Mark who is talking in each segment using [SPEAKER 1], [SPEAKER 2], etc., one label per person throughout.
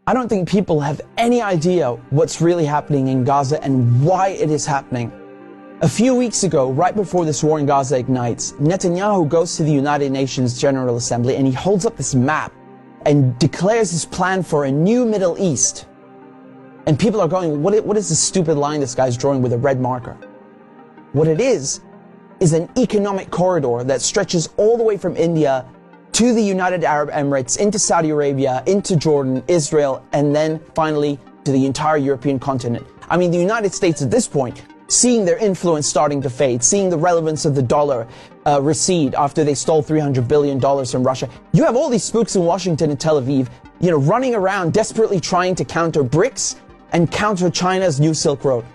[SPEAKER 1] I don't think people have any idea what's really happening in Gaza and why it is happening. A few weeks ago, right before this war in Gaza ignites, Netanyahu goes to the United Nations General Assembly and he holds up this map and declares his plan for a new Middle East. And people are going, what is this stupid line this guy's drawing with a red marker? What it is an economic corridor that stretches all the way from India to the United Arab Emirates, into Saudi Arabia, into Jordan, Israel, and then finally to the entire European continent. I mean, the United States at this point, seeing their influence starting to fade, seeing the relevance of the dollar recede after they stole $300 billion from Russia. You have all these spooks in Washington and Tel Aviv, running around desperately trying to counter BRICS and counter China's new Silk Road.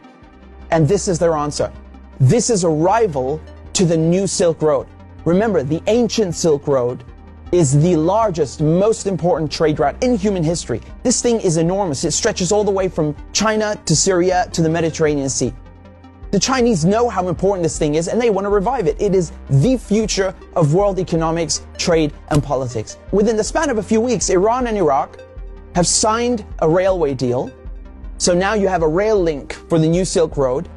[SPEAKER 1] And this is their answer. This is a rival to the new Silk Road. Remember, the ancient Silk Road is the largest, most important trade route in human history. This thing is enormous. It stretches all the way from China to Syria to the Mediterranean Sea. The Chinese know how important this thing is and they want to revive it. It is the future of world economics, trade, and politics. Within the span of a few weeks, Iran and Iraq have signed a railway deal. So now you have a rail link for the new Silk Road.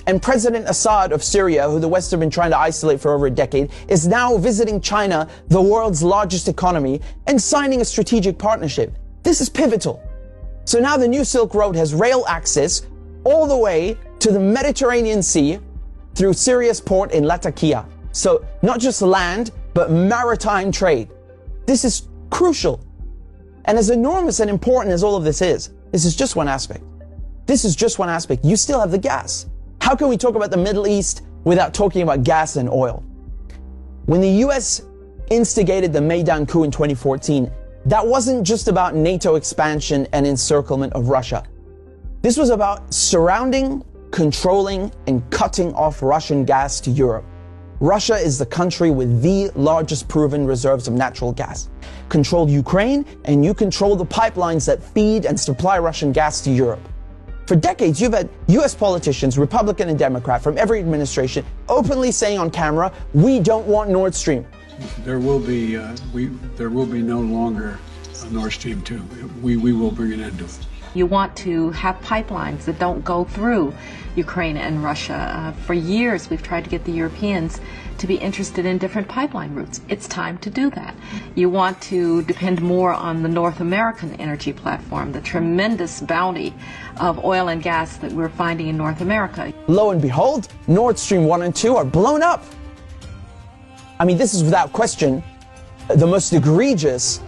[SPEAKER 1] And President Assad of Syria, who the West have been trying to isolate for over a decade, is now visiting China, the world's largest economy, and signing a strategic partnership. This is pivotal. So now the new Silk Road has rail access all the way to the Mediterranean Sea through Syria's port in Latakia. So not just land, but maritime trade. This is crucial. And as enormous and important as all of this is just one aspect. This is just one aspect. You still have the gas. How can we talk about the Middle East without talking about gas and oil? When the US instigated the Maidan coup in 2014, that wasn't just about NATO expansion and encirclement of Russia. This was about surrounding, controlling, and cutting off Russian gas to Europe. Russia is the country with the largest proven reserves of natural gas. Control Ukraine, and you control the pipelines that feed and supply Russian gas to Europe. For decades, you've had US politicians, Republican and Democrat, from every administration, openly saying on camera, we don't want Nord Stream.
[SPEAKER 2] There will be no longer a Nord Stream 2. We will bring an end to it.
[SPEAKER 3] You want to have pipelines that don't go through Ukraine and Russia. For years, we've tried to get the Europeans to be interested in different pipeline routes. It's time to do that. You want to depend more on the North American energy platform, the tremendous bounty of oil and gas that we're finding in North America.
[SPEAKER 1] Lo and behold, Nord Stream 1 and 2 are blown up. I mean, this is without question the most egregious,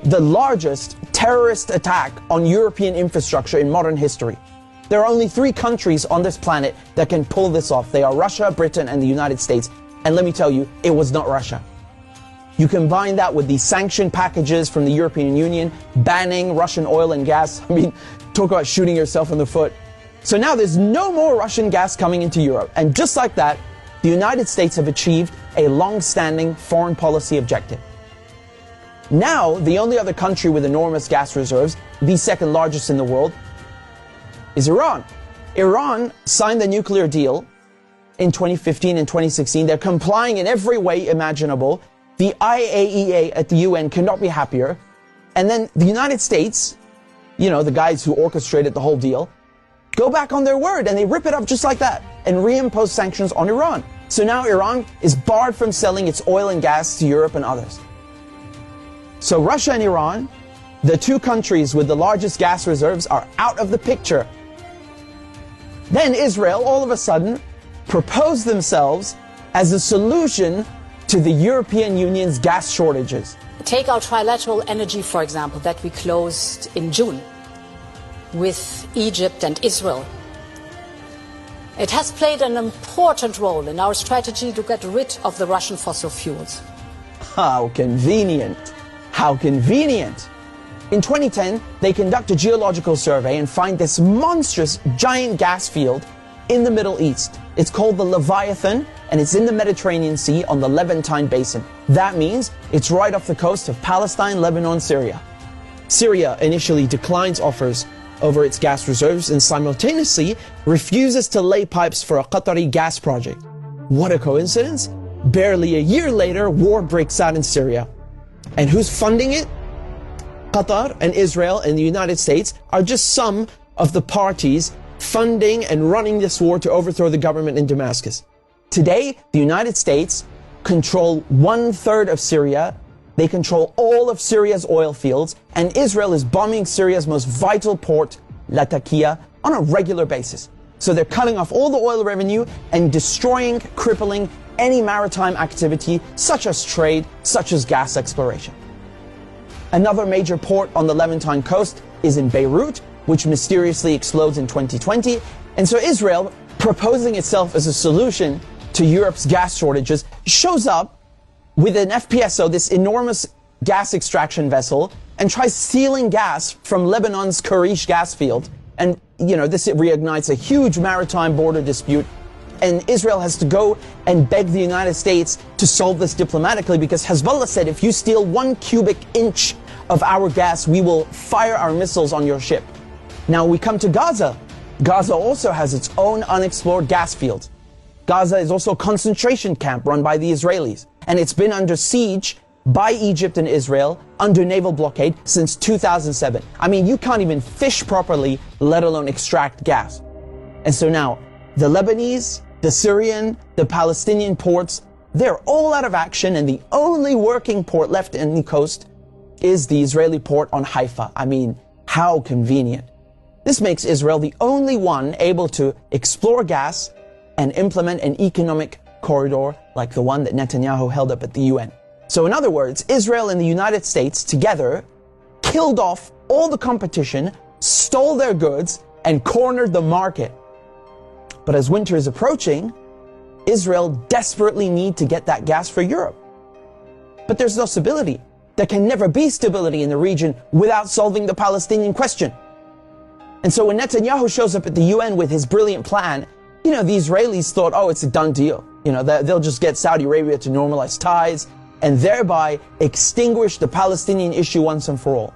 [SPEAKER 1] the largest terrorist attack on European infrastructure in modern history. There are only 3 countries on this planet that can pull this off. They are Russia, Britain, and the United States. And let me tell you, it was not Russia. You combine that with the sanction packages from the European Union, banning Russian oil and gas. I mean, talk about shooting yourself in the foot. So now there's no more Russian gas coming into Europe. And just like that, the United States have achieved a long-standing foreign policy objective. Now, the only other country with enormous gas reserves, the second largest in the world, is Iran. Iran signed the nuclear deal in 2015 and 2016. They're complying in every way imaginable. The IAEA at the UN cannot be happier. And then the United States, the guys who orchestrated the whole deal, go back on their word and they rip it up just like that and reimpose sanctions on Iran. So now Iran is barred from selling its oil and gas to Europe and others. So Russia and Iran, the 2 countries with the largest gas reserves, are out of the picture. Then Israel, all of a sudden, proposed themselves as a solution to the European Union's gas shortages.
[SPEAKER 4] Take our trilateral energy, for example, that we closed in June with Egypt and Israel. It has played an important role in our strategy to get rid of the Russian fossil fuels.
[SPEAKER 1] How convenient. How convenient. In 2010, they conduct a geological survey and find this monstrous giant gas field in the Middle East. It's called the Leviathan, and it's in the Mediterranean Sea on the Levantine Basin. That means it's right off the coast of Palestine, Lebanon, Syria. Syria initially declines offers over its gas reserves and simultaneously refuses to lay pipes for a Qatari gas project. What a coincidence! Barely a year later, war breaks out in Syria. And who's funding it? Qatar and Israel and the United States are just some of the parties funding and running this war to overthrow the government in Damascus. Today, the United States control 1/3 of Syria. They control all of Syria's oil fields, and Israel is bombing Syria's most vital port, Latakia, on a regular basis. So they're cutting off all the oil revenue and destroying, crippling any maritime activity, such as trade, such as gas exploration. Another major port on the Levantine coast is in Beirut, which mysteriously explodes in 2020. And so Israel, proposing itself as a solution to Europe's gas shortages, shows up with an FPSO, this enormous gas extraction vessel, and tries stealing gas from Lebanon's Karish gas field. And, this reignites a huge maritime border dispute. And Israel has to go and beg the United States to solve this diplomatically, because Hezbollah said, if you steal 1 cubic inch of our gas, we will fire our missiles on your ship. Now we come to Gaza. Gaza also has its own unexplored gas fields. Gaza is also a concentration camp run by the Israelis, and it's been under siege by Egypt and Israel under naval blockade since 2007. I mean, you can't even fish properly, let alone extract gas. And so now, the Lebanese, the Syrian, the Palestinian ports, they're all out of action, and the only working port left in the coast is the Israeli port on Haifa. I mean, how convenient. This makes Israel the only one able to explore gas and implement an economic corridor like the one that Netanyahu held up at the UN. So in other words, Israel and the United States together killed off all the competition, stole their goods, and cornered the market. But as winter is approaching, Israel desperately needs to get that gas for Europe. But there's no stability. There can never be stability in the region without solving the Palestinian question. And so when Netanyahu shows up at the UN with his brilliant plan, the Israelis thought, oh, it's a done deal. They'll just get Saudi Arabia to normalize ties and thereby extinguish the Palestinian issue once and for all.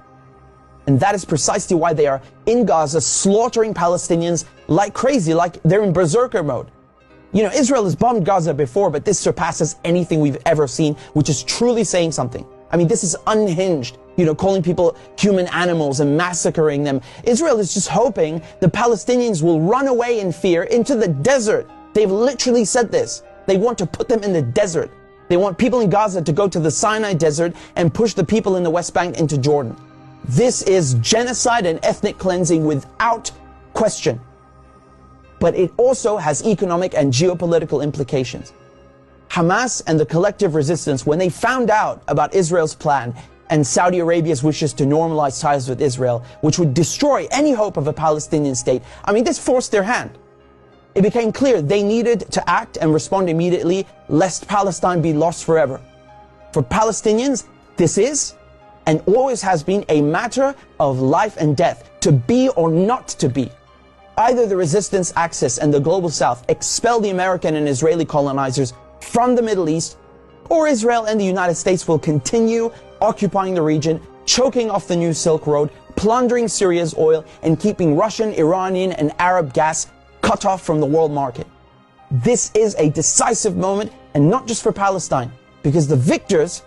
[SPEAKER 1] And that is precisely why they are in Gaza slaughtering Palestinians like crazy, like they're in berserker mode. Israel has bombed Gaza before, but this surpasses anything we've ever seen, which is truly saying something. I mean, this is unhinged, calling people human animals and massacring them. Israel is just hoping the Palestinians will run away in fear into the desert. They've literally said this. They want to put them in the desert. They want people in Gaza to go to the Sinai Desert and push the people in the West Bank into Jordan. This is genocide and ethnic cleansing without question. But it also has economic and geopolitical implications. Hamas and the collective resistance, when they found out about Israel's plan and Saudi Arabia's wishes to normalize ties with Israel, which would destroy any hope of a Palestinian state, I mean, this forced their hand. It became clear they needed to act and respond immediately, lest Palestine be lost forever. For Palestinians, this is and always has been a matter of life and death, to be or not to be. Either the resistance axis and the global south expel the American and Israeli colonizers from the Middle East, or Israel and the United States will continue occupying the region, choking off the new Silk Road, plundering Syria's oil, and keeping Russian, Iranian, and Arab gas cut off from the world market. This is a decisive moment, and not just for Palestine, because the victors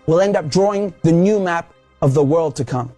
[SPEAKER 1] will end up drawing the new map of the world to come.